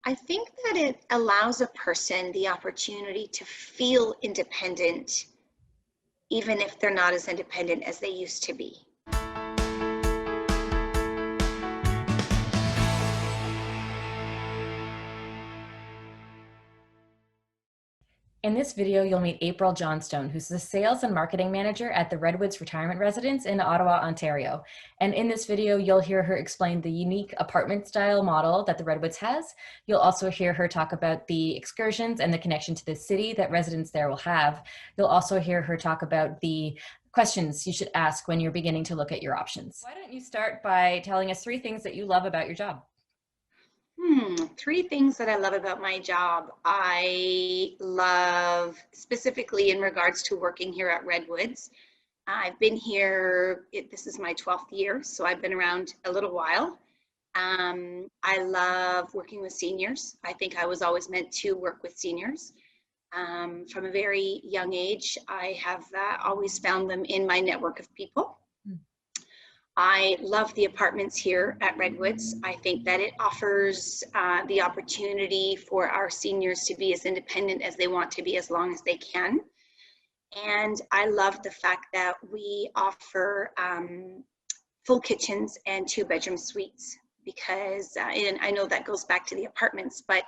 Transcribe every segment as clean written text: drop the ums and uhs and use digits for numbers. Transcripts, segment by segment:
I think that it allows a person the opportunity to feel independent, even if they're not as independent as they used to be. In this video, you'll meet April Johnstone, who's the Sales and Marketing Manager at the Redwoods Retirement Residence in Ottawa, Ontario. And in this video, you'll hear her explain the unique apartment style model that the Redwoods has. You'll also hear her talk about the excursions and the connection to the city that residents there will have. You'll also hear her talk about the questions you should ask when you're beginning to look at your options. Why don't you start by telling us 3 things that you love about your job? 3 things that I love about my job. I love, specifically in regards to working here at Redwoods. I've been here, this is my 12th year, so I've been around a little while. I love working with seniors. I think I was always meant to work with seniors. From a very young age, I have always found them in my network of people. I love the apartments here at Redwoods. I think that it offers the opportunity for our seniors to be as independent as they want to be as long as they can. And I love the fact that we offer full kitchens and 2-bedroom suites because, and I know that goes back to the apartments, but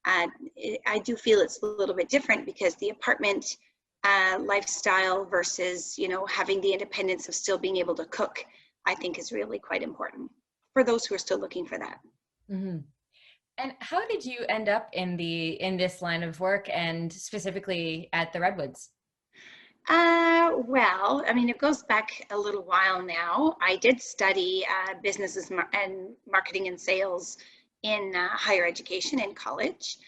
I do feel it's a little bit different because the apartment lifestyle versus, having the independence of still being able to cook, I think is really quite important for those who are still looking for that. Mm-hmm. And how did you end up in this line of work and specifically at the Redwoods? Well, I mean, it goes back a little while now. I did study businesses and marketing and sales in higher education in college.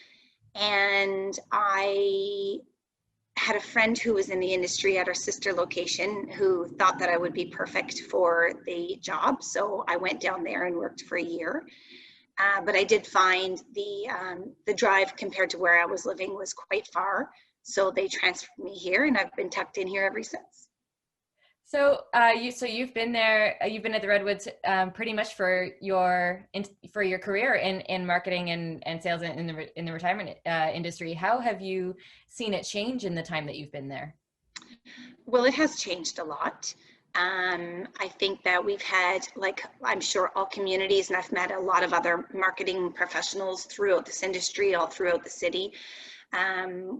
And I had a friend who was in the industry at our sister location who thought that I would be perfect for the job. So I went down there and worked for a year. But I did find the drive compared to where I was living was quite far. So they transferred me here and I've been tucked in here ever since. So you've been there. You've been at the Redwoods pretty much for your career in marketing and sales in the retirement industry. How have you seen it change in the time that you've been there? Well, it has changed a lot. I think that we've had, like I'm sure all communities, and I've met a lot of other marketing professionals throughout this industry, all throughout the city.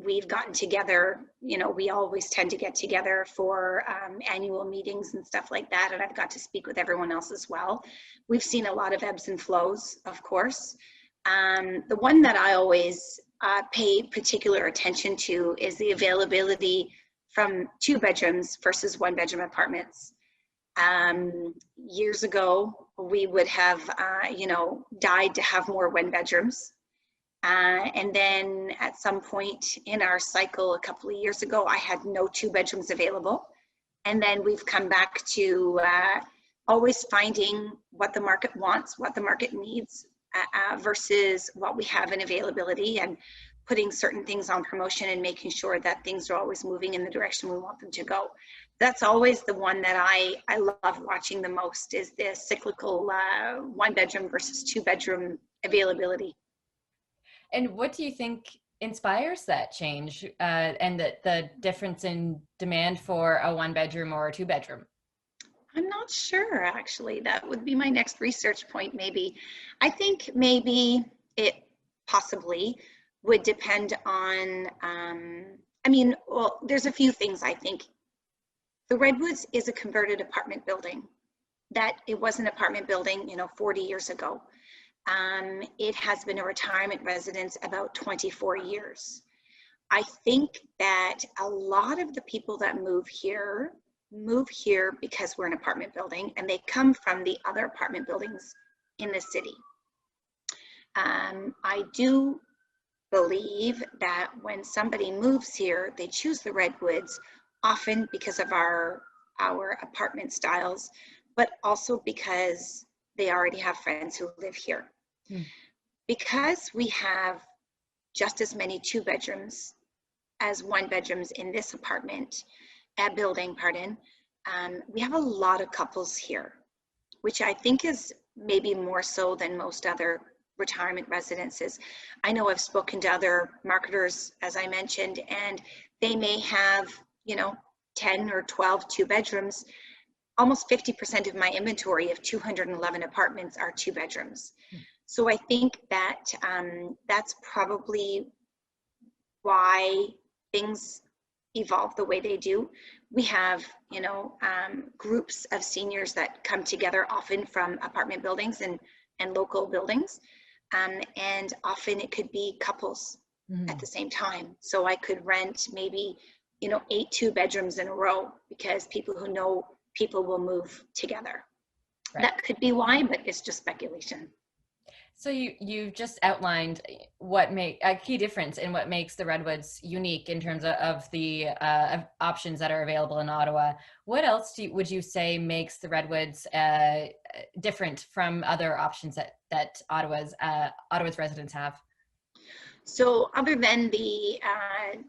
We've gotten together, we always tend to get together for annual meetings and stuff like that. And I've got to speak with everyone else as well. We've seen a lot of ebbs and flows, of course. The one that I always pay particular attention to is the availability from 2 bedrooms versus 1-bedroom apartments. Years ago, we would have, died to have more 1-bedrooms. And then at some point in our cycle a couple of years ago, I had no 2 bedrooms available. And then we've come back to always finding what the market wants, what the market needs versus what we have in availability, and putting certain things on promotion and making sure that things are always moving in the direction we want them to go. That's always the one that I love watching the most, is the cyclical 1-bedroom versus 2-bedroom availability. And what do you think inspires that change and the difference in demand for a 1-bedroom or a 2-bedroom? I'm not sure, actually. That would be my next research point, maybe. I think maybe it possibly would depend on, well, there's a few things I think. The Redwoods is a converted apartment building. That it was an apartment building, 40 years ago. It has been a retirement residence about 24 years. I think that a lot of the people that move here because we're an apartment building, and they come from the other apartment buildings in the city. I do believe that when somebody moves here, they choose the Redwoods often because of our apartment styles, but also because they already have friends who live here. Because we have just as many 2 bedrooms as 1 bedrooms in this building, we have a lot of couples here, which I think is maybe more so than most other retirement residences. I know I've spoken to other marketers, as I mentioned, and they may have, 10 or 12 2-bedrooms. Almost 50% of my inventory of 211 apartments are 2 bedrooms. So I think that that's probably why things evolve the way they do. We have, groups of seniors that come together often from apartment buildings and local buildings. And often it could be couples at the same time. So I could rent maybe, 8 2-bedrooms in a row because people who know people will move together. Right. That could be why, but it's just speculation. So you just outlined what a key difference in what makes the Redwoods unique in terms of the options that are available in Ottawa. What else would you say makes the Redwoods different from other options that Ottawa's residents have? So other than the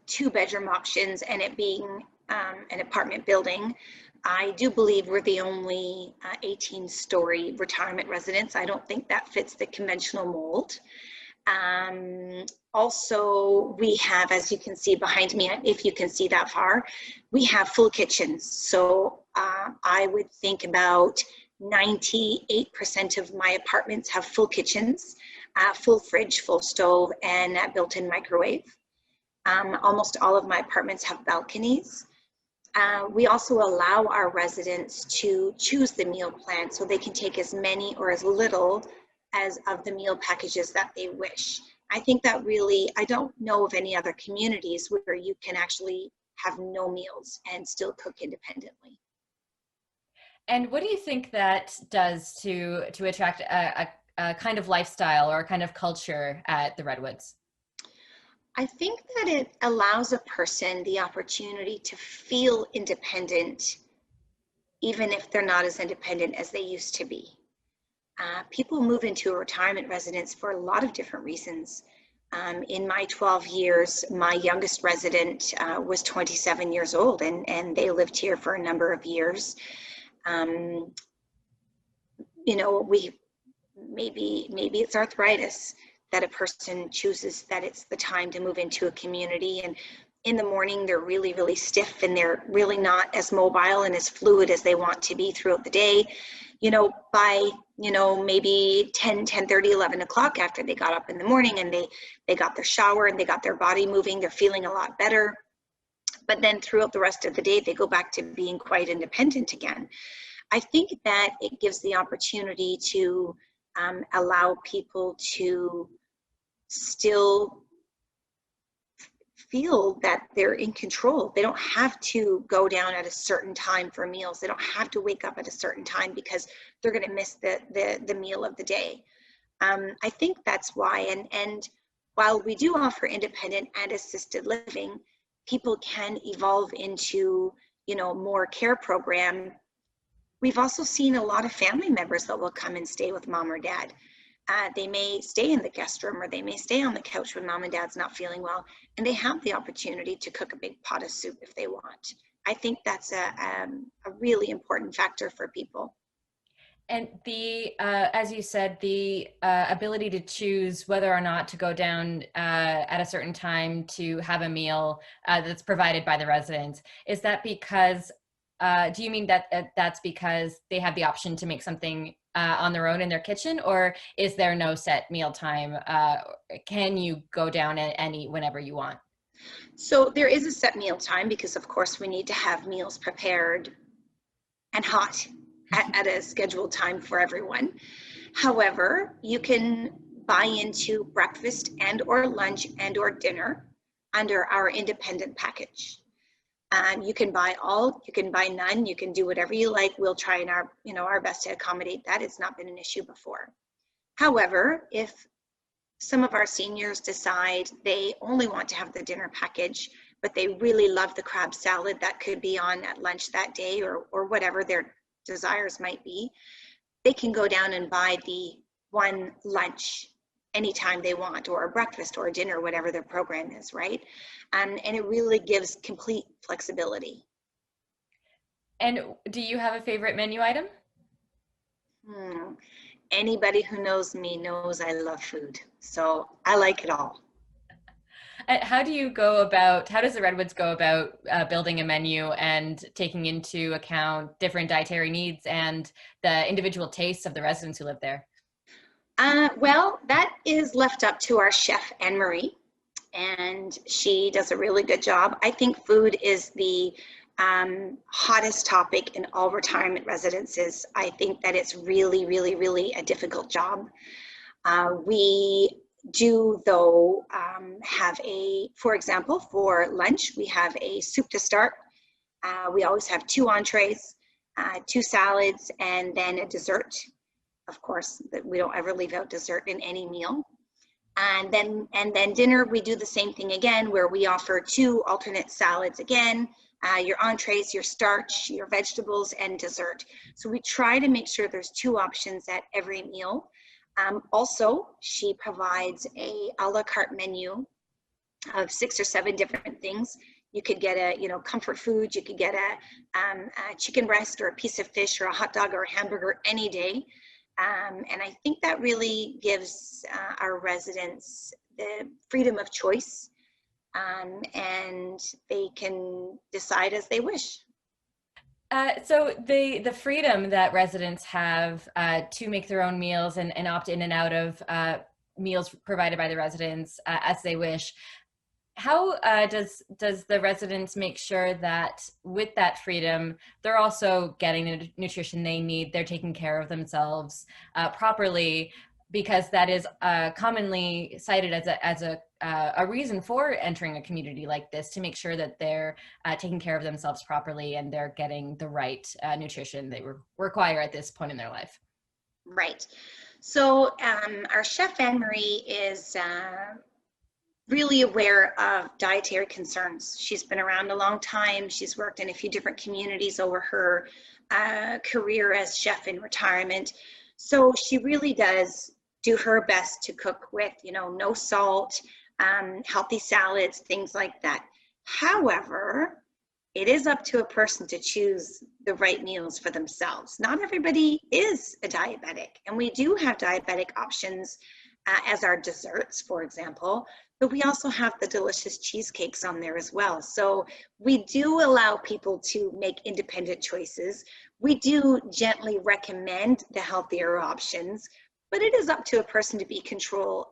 2-bedroom options and it being an apartment building, I do believe we're the only 18-story retirement residence. I don't think that fits the conventional mold. Also, we have, as you can see behind me, if you can see that far, we have full kitchens. So I would think about 98% of my apartments have full kitchens, full fridge, full stove, and a built-in microwave. Almost all of my apartments have balconies. We also allow our residents to choose the meal plan so they can take as many or as little as of the meal packages that they wish. I think that really, I don't know of any other communities where you can actually have no meals and still cook independently. And what do you think that does to attract a kind of lifestyle or a kind of culture at the Redwoods? I think that it allows a person the opportunity to feel independent, even if they're not as independent as they used to be. People move into a retirement residence for a lot of different reasons. In my 12 years, my youngest resident was 27 years old, and they lived here for a number of years. Maybe it's arthritis that a person chooses that it's the time to move into a community, and in the morning they're really, really stiff and they're really not as mobile and as fluid as they want to be throughout the day. By maybe 10:30, 11 o'clock, after they got up in the morning and they got their shower and they got their body moving, they're feeling a lot better. But then throughout the rest of the day, they go back to being quite independent again. I think that it gives the opportunity to allow people to still feel that they're in control. They don't have to go down at a certain time for meals. They don't have to wake up at a certain time because they're going to miss the meal of the day. I think that's why. And while we do offer independent and assisted living, people can evolve into, more care program. We've also seen a lot of family members that will come and stay with mom or dad. They may stay in the guest room or they may stay on the couch when mom and dad's not feeling well, and they have the opportunity to cook a big pot of soup if they want. I think that's a really important factor for people. And as you said, the ability to choose whether or not to go down at a certain time to have a meal that's provided by the residents, is that because, do you mean that that's because they have the option to make something on their own in their kitchen, or is there no set meal time? Can you go down and eat whenever you want? So there is a set meal time because, of course, we need to have meals prepared and hot at a scheduled time for everyone. However, you can buy into breakfast and or lunch and or dinner under our independent package. You can buy all, you can buy none, you can do whatever you like. We'll try in our best to accommodate that. It's not been an issue before. However, if some of our seniors decide they only want to have the dinner package, but they really love the crab salad that could be on at lunch that day, or whatever their desires might be, they can go down and buy the one lunch anytime they want, or a breakfast or a dinner, whatever their program is, right? And it really gives complete flexibility. And do you have a favorite menu item? anybody who knows me knows I love food. So I like it all. How does the Redwoods go about building a menu and taking into account different dietary needs and the individual tastes of the residents who live there? Well, that is left up to our chef, Anne Marie, and she does a really good job. I think food is the hottest topic in all retirement residences. I think that it's really, really, really a difficult job. We do, though, have for example, for lunch, we have a soup to start. We always have 2 entrees, 2 salads, and then a dessert. Of course, we don't ever leave out dessert in any meal. And then dinner, we do the same thing again, where we offer 2 alternate salads again, your entrees, your starch, your vegetables, and dessert. So we try to make sure there's 2 options at every meal. Also, she provides a la carte menu of 6 or 7 different things. You could get a, comfort food. You could get a chicken breast or a piece of fish or a hot dog or a hamburger any day. And I think that really gives our residents the freedom of choice, and they can decide as they wish. So the freedom that residents have to make their own meals and opt in and out of meals provided by the residents as they wish. How does the residents make sure that with that freedom, they're also getting the nutrition they need, they're taking care of themselves properly? Because that is commonly cited as a reason for entering a community like this, to make sure that they're taking care of themselves properly and they're getting the right nutrition they require at this point in their life. Right. So our chef, Anne Marie, is really aware of dietary concerns. She's been around a long time. She's worked in a few different communities over her career as chef in retirement. So she really does do her best to cook with, no salt, healthy salads, things like that. However, it is up to a person to choose the right meals for themselves. Not everybody is a diabetic, and we do have diabetic options as our desserts, for example, but we also have the delicious cheesecakes on there as well. So we do allow people to make independent choices. We do gently recommend the healthier options, but it is up to a person to be in control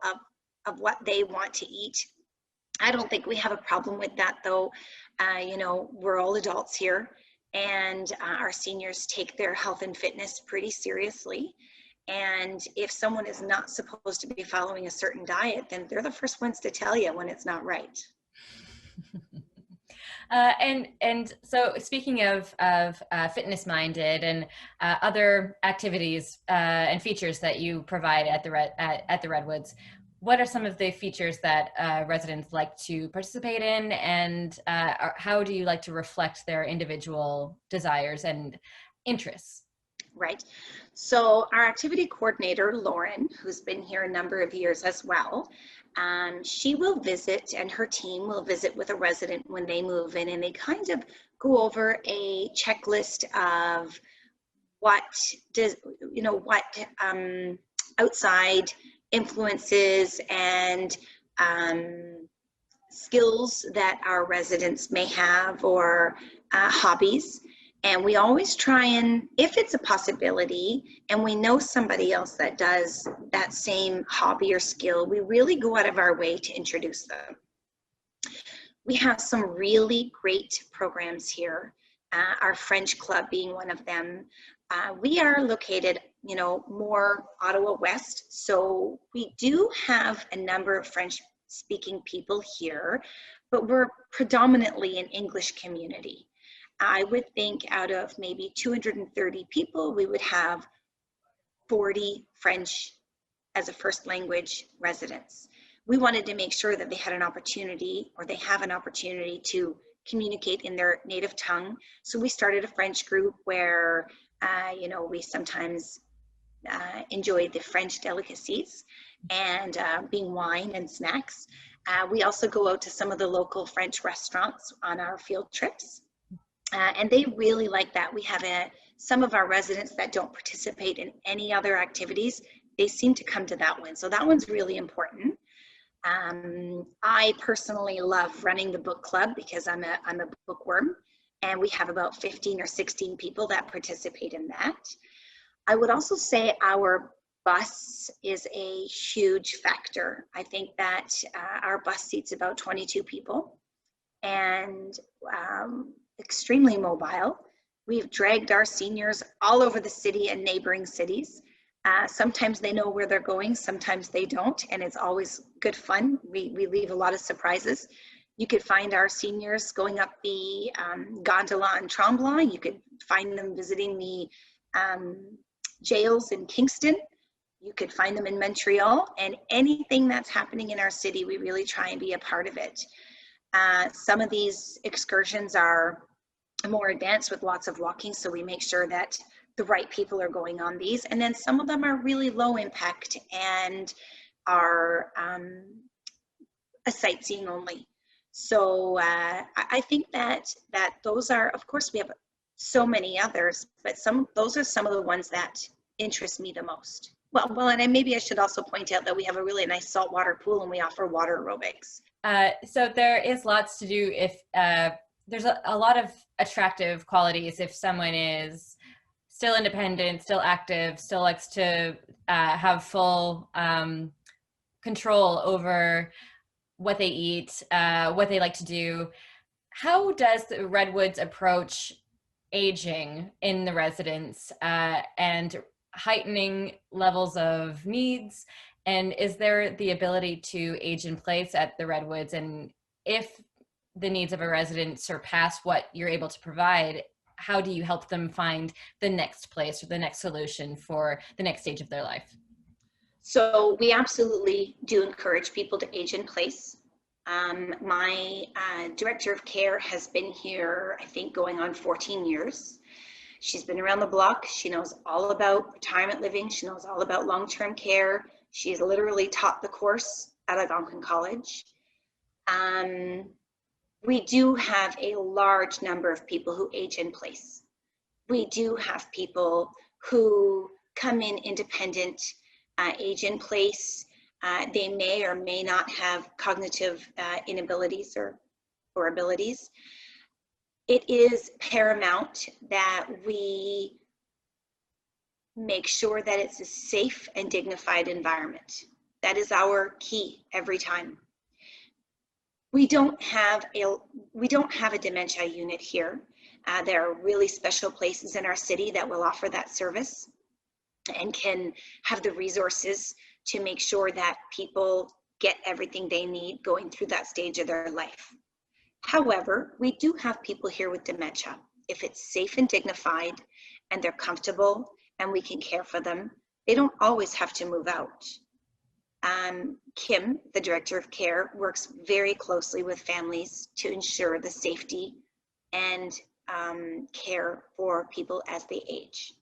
of what they want to eat. I don't think we have a problem with that, though. We're all adults here, and our seniors take their health and fitness pretty seriously. And if someone is not supposed to be following a certain diet, then they're the first ones to tell you when it's not right. And so, speaking of fitness minded and other activities and features that you provide at the Redwoods, what are some of the features that residents like to participate in, and how do you like to reflect their individual desires and interests? Right. So our activity coordinator, Lauren, who's been here a number of years as well, she will visit, and her team will visit with a resident when they move in, and they kind of go over a checklist of what outside influences and skills that our residents may have, or hobbies. And we always try, and if it's a possibility and we know somebody else that does that same hobby or skill, we really go out of our way to introduce them. We have some really great programs here, our French Club being one of them. We are located, more Ottawa West, so we do have a number of French-speaking people here, but we're predominantly an English community. I would think out of maybe 230 people, we would have 40 French as a first language residents. We wanted to make sure that they had an opportunity, or they have an opportunity, to communicate in their native tongue. So we started a French group where, we sometimes enjoy the French delicacies, and being wine and snacks. We also go out to some of the local French restaurants on our field trips. And they really like that. We have some of our residents that don't participate in any other activities. They seem to come to that one. So that one's really important. I personally love running the book club because I'm a bookworm, and we have about 15 or 16 people that participate in that. I would also say our bus is a huge factor. I think that our bus seats about 22 people, and extremely mobile. We've dragged our seniors all over the city and neighboring cities. Sometimes they know where they're going, sometimes they don't, and it's always good fun. We leave a lot of surprises. You could find our seniors going up the gondola in Tremblant. You could find them visiting the jails in Kingston. You could find them in Montreal, and anything that's happening in our city, we really try and be a part of it. Some of these excursions are more advanced with lots of walking, so we make sure that the right people are going on these. And then some of them are really low impact and are a sightseeing only. So I think that those are, of course, we have so many others, but those are some of the ones that interest me the most. Well, and maybe I should also point out that we have a really nice saltwater pool and we offer water aerobics. So there is lots to do if there's a lot of attractive qualities if someone is still independent, still active, still likes to have full control over what they eat, what they like to do. How does the Redwoods approach aging in the residence and heightening levels of needs? And is there the ability to age in place at the Redwoods? And if the needs of a resident surpass what you're able to provide, how do you help them find the next place or the next solution for the next stage of their life? So we absolutely do encourage people to age in place. My director of care has been here, I think, going on 14 years. She's been around the block. She knows all about retirement living. She knows all about long-term care. She's literally taught the course at Algonquin College. We do have a large number of people who age in place. We do have people who come in independent, age in place. They may or may not have cognitive inabilities or abilities. It is paramount that we make sure that it's a safe and dignified environment. That is our key every time. We don't have a dementia unit here. There are really special places in our city that will offer that service and can have the resources to make sure that people get everything they need going through that stage of their life. However, we do have people here with dementia. If it's safe and dignified and they're comfortable and we can care for them, they don't always have to move out. Kim, the director of care, works very closely with families to ensure the safety and care for people as they age.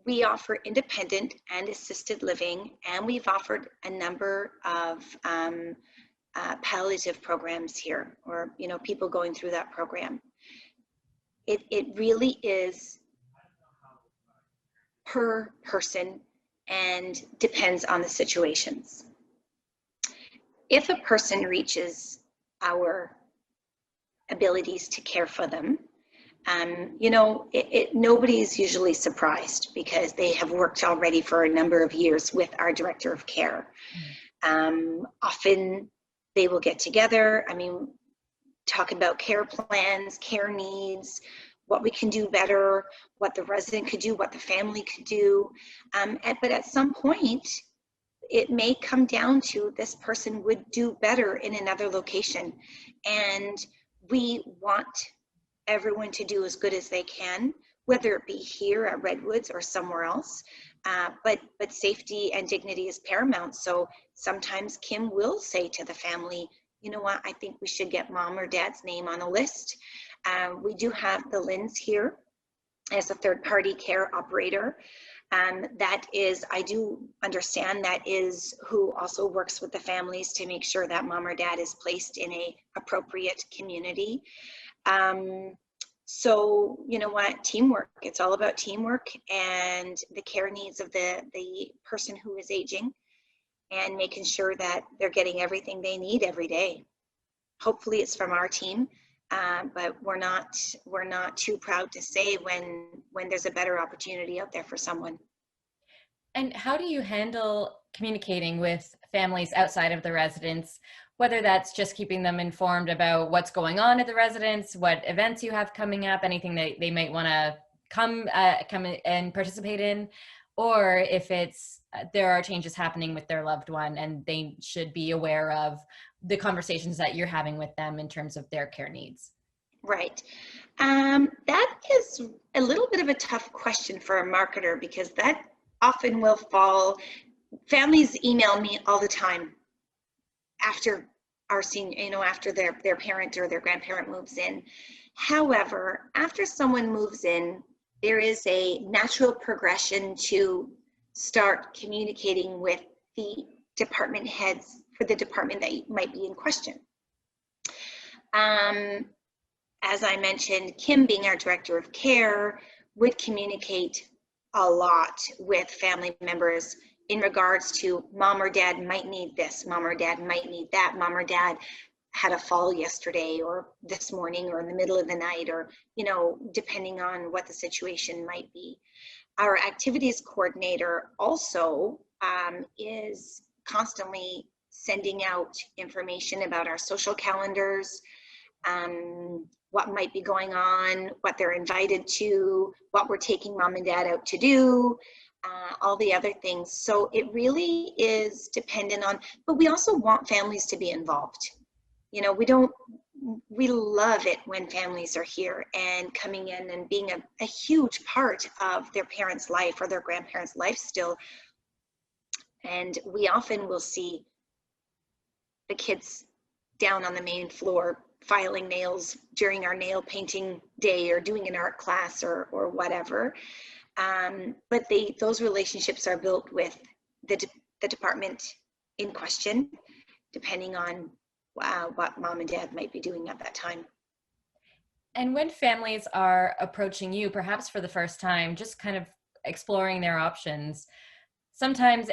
We offer independent and assisted living, and we've offered a number of palliative programs here, or people going through that program. It really is per person and depends on the situations. If a person reaches our abilities to care for them, nobody is usually surprised because they have worked already for a number of years with our director of care. Often they will get together, talk about care plans, care needs, what we can do better, what the resident could do, what the family could do. But at some point, it may come down to this person would do better in another location. And we want everyone to do as good as they can, whether it be here at Redwoods or somewhere else. But safety and dignity is paramount. So sometimes Kim will say to the family, you know what, I think we should get mom or dad's name on a list. We do have the Lins here as a third-party care operator. That is, I do understand, that is who also works with the families to make sure that mom or dad is placed in a appropriate community. So you know what, teamwork, it's all about teamwork and the care needs of the person who is aging, and making sure that they're getting everything they need every day. Hopefully it's from our team, but we're not too proud to say when there's a better opportunity out there for someone. And how do you handle communicating with families outside of the residence, whether that's just keeping them informed about what's going on at the residence, what events you have coming up, anything that they might want to come and participate in, or if it's there are changes happening with their loved one and they should be aware of the conversations that you're having with them in terms of their care needs? Right. That is a little bit of a tough question for a marketer, because that often will fall. Families email me all the time after our senior, after their parent or their grandparent moves in. However, after someone moves in, there is a natural progression to start communicating with the department heads for the department that might be in question. As I mentioned, Kim, being our director of care, would communicate a lot with family members in regards to mom or dad might need this, mom or dad might need that, mom or dad had a fall yesterday or this morning or in the middle of the night, or depending on what the situation might be. Our activities coordinator also is constantly sending out information about our social calendars, what might be going on, what they're invited to, what we're taking mom and dad out to do, all the other things. So it really is dependent on, but we also want families to be involved. We love it when families are here and coming in and being a huge part of their parents' life or their grandparents' life still. And we often will see the kids down on the main floor filing nails during our nail painting day or doing an art class or whatever. But those relationships are built with the department in question, depending on what mom and dad might be doing at that time. And when families are approaching you, perhaps for the first time, just kind of exploring their options, sometimes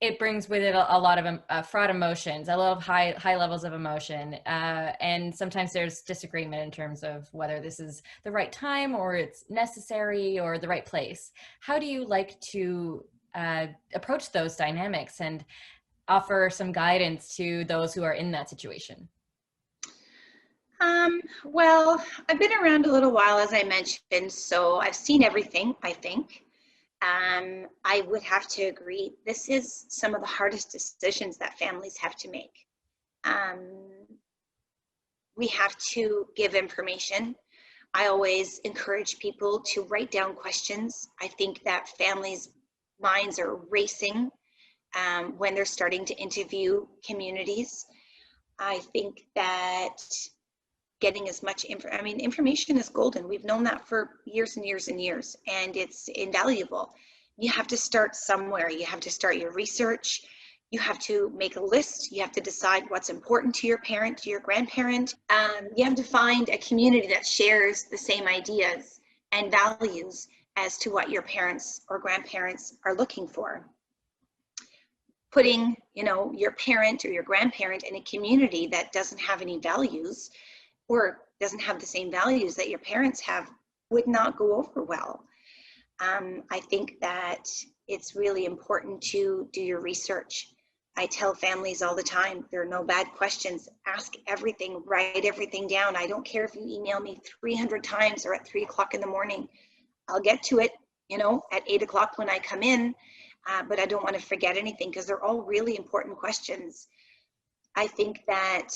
it brings with it a lot of fraught emotions, a lot of high levels of emotion. And sometimes there's disagreement in terms of whether this is the right time or it's necessary or the right place. How do you like to approach those dynamics and offer some guidance to those who are in that situation? Well, I've been around a little while, as I mentioned, so I've seen everything, I think. I would have to agree, this is some of the hardest decisions that families have to make. We have to give information. I always encourage people to write down questions. I think that families' minds are racing when they're starting to interview communities. I think that getting as much information is golden. We've known that for years and years and years, and it's invaluable. You have to start somewhere. You have to start your research. You have to make a list. You have to decide what's important to your parent, to your grandparent. You have to find a community that shares the same ideas and values as to what your parents or grandparents are looking for. Putting, your parent or your grandparent in a community that doesn't have any values or doesn't have the same values that your parents have would not go over well. I think that it's really important to do your research. I tell families all the time, there are no bad questions. Ask everything, write everything down. I don't care if you email me 300 times or at 3 o'clock in the morning. I'll get to it, at 8 o'clock when I come in, but I don't want to forget anything because they're all really important questions. I think that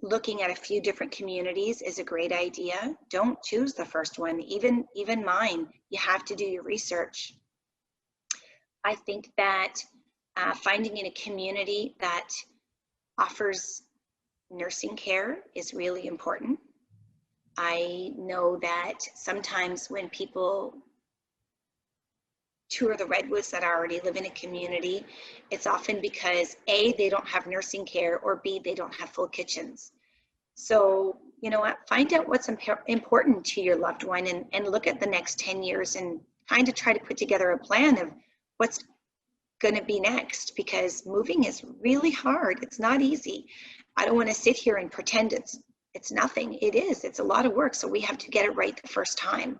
looking at a few different communities is a great idea. Don't choose the first one, even mine. You have to do your research. I think that finding in a community that offers nursing care is really important. I know that sometimes when people tour the Redwoods that already live in a community, it's often because A, they don't have nursing care, or B, they don't have full kitchens. So, you know what, find out what's important to your loved one, and look at the next 10 years and kind of try to put together a plan of what's going to be next, because moving is really hard. It's not easy. I don't want to sit here and pretend it's nothing. It is. It's a lot of work. So we have to get it right the first time.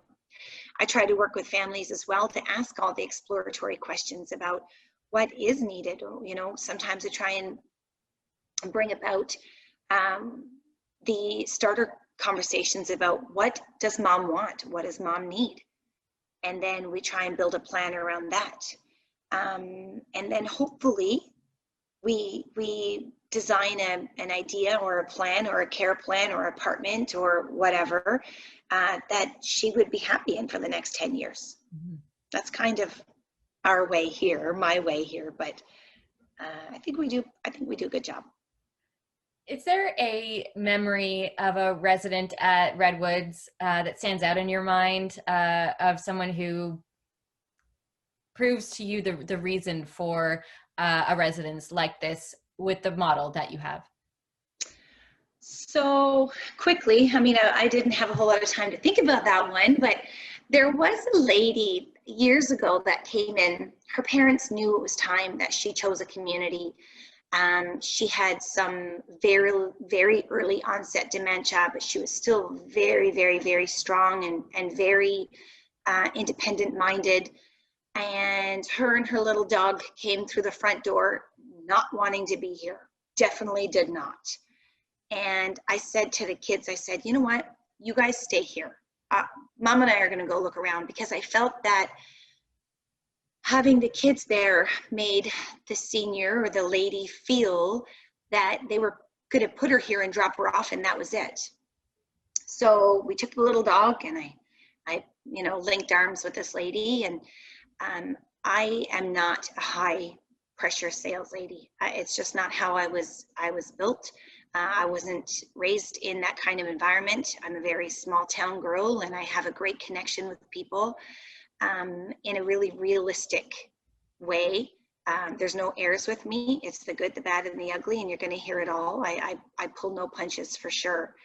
I try to work with families as well to ask all the exploratory questions about what is needed. You know, sometimes I try and bring about the starter conversations about what does mom want? What does mom need? And then we try and build a plan around that. And then hopefully we design an idea or a plan or a care plan or apartment or whatever that she would be happy in for the next 10 years. Mm-hmm. That's kind of our way here, my way here, but I think we do a good job. Is there a memory of a resident at Redwoods that stands out in your mind of someone who proves to you the reason for a residence like this with the model that you have? So quickly, I mean, I didn't have a whole lot of time to think about that one, but there was a lady years ago that came in. Her parents knew it was time that she chose a community. She had some very, very early onset dementia, but she was still very, very, very strong and very independent minded. And her little dog came through the front door not wanting to be here. Definitely did not. And I said to the kids, I said, you know what, you guys stay here. Mom and I are going to go look around, because I felt that having the kids there made the senior or the lady feel that they were going to put her here and drop her off, and that was it. So we took the little dog, and I you know, linked arms with this lady, and I am not a high pressure sales lady. It's just not how I was built. I wasn't raised in that kind of environment. I'm a very small town girl, and I have a great connection with people in a really realistic way. There's no airs with me. It's the good, the bad, and the ugly, and you're going to hear it all. I pull no punches for sure.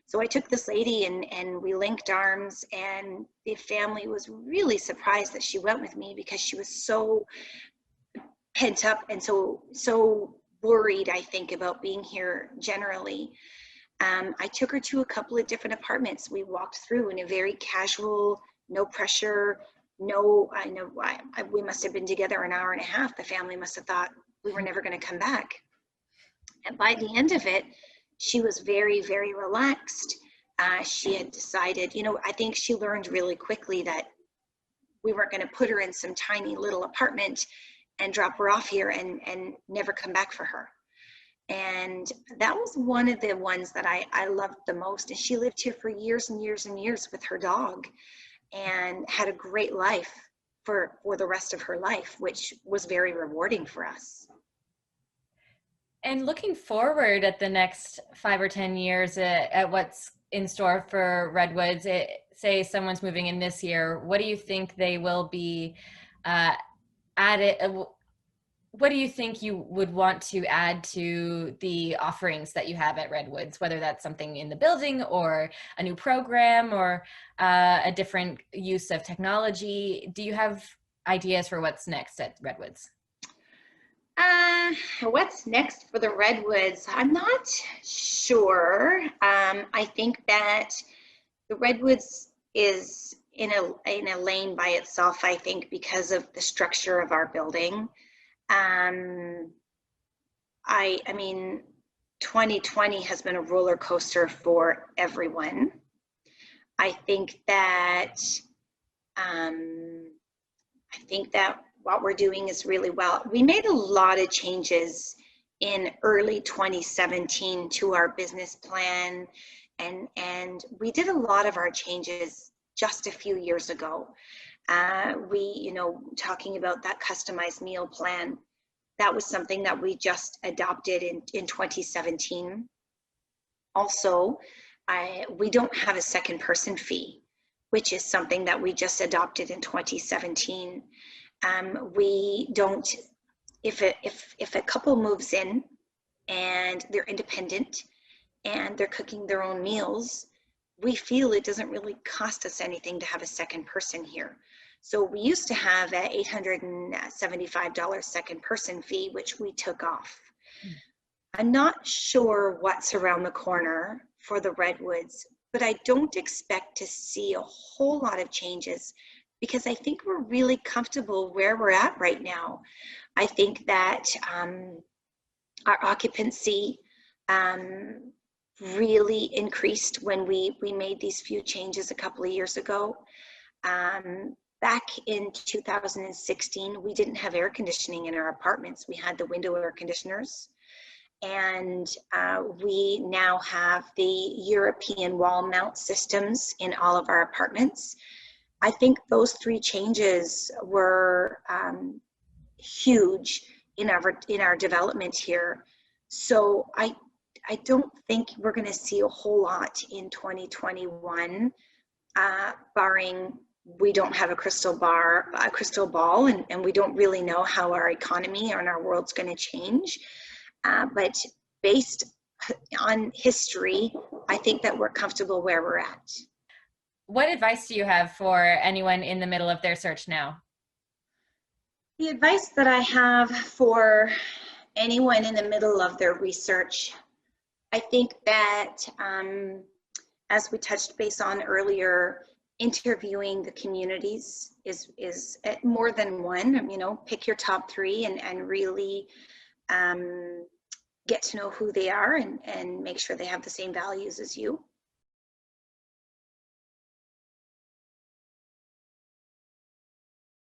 So I took this lady and we linked arms, and the family was really surprised that she went with me, because she was so pent up and so worried, I think, about being here generally. I took her to a couple of different apartments. We walked through in a very casual, no pressure, I know we must have been together an hour and a half. The family must have thought we were never going to come back. And by the end of it, she was very, very relaxed. She had decided, you know, I think she learned really quickly that we weren't going to put her in some tiny little apartment and drop her off here and never come back for her. And that was one of the ones that I loved the most. And she lived here for years and years and years with her dog, and had a great life for the rest of her life, which was very rewarding for us. And looking forward at the next 5 or 10 years at what's in store for Redwoods, say someone's moving in this year, what do you think they will be added? What do you think you would want to add to the offerings that you have at Redwoods, whether that's something in the building or a new program or a different use of technology? Do you have ideas for what's next at Redwoods? What's next for the Redwoods? I'm not sure. I think that the Redwoods is in a lane by itself, I think, because of the structure of our building. I mean, 2020 has been a roller coaster for everyone. I think that what we're doing is really well. We made a lot of changes in early 2017 to our business plan, and we did a lot of our changes just a few years ago. We, talking about that customized meal plan, that was something that we just adopted in 2017. Also, we don't have a second person fee, which is something that we just adopted in 2017. We don't, if a couple moves in and they're independent and they're cooking their own meals, we feel it doesn't really cost us anything to have a second person here. So we used to have an $875 second person fee, which we took off. I'm not sure what's around the corner for the Redwoods, but I don't expect to see a whole lot of changes because I think we're really comfortable where we're at right now. I think that our occupancy really increased when we made these few changes a couple of years ago. Back in 2016, we didn't have air conditioning in our apartments. We had the window air conditioners. And we now have the European wall mount systems in all of our apartments. I think those 3 changes were huge in our development here. So I don't think we're going to see a whole lot in 2021, barring we don't have a crystal ball, and we don't really know how our economy and our world's going to change. But based on history, I think that we're comfortable where we're at. What advice do you have for anyone in the middle of their search now? The advice that I have for anyone in the middle of their research, I think that as we touched base on earlier, interviewing the communities is more than one. You know, pick your top 3 and really get to know who they are and make sure they have the same values as you.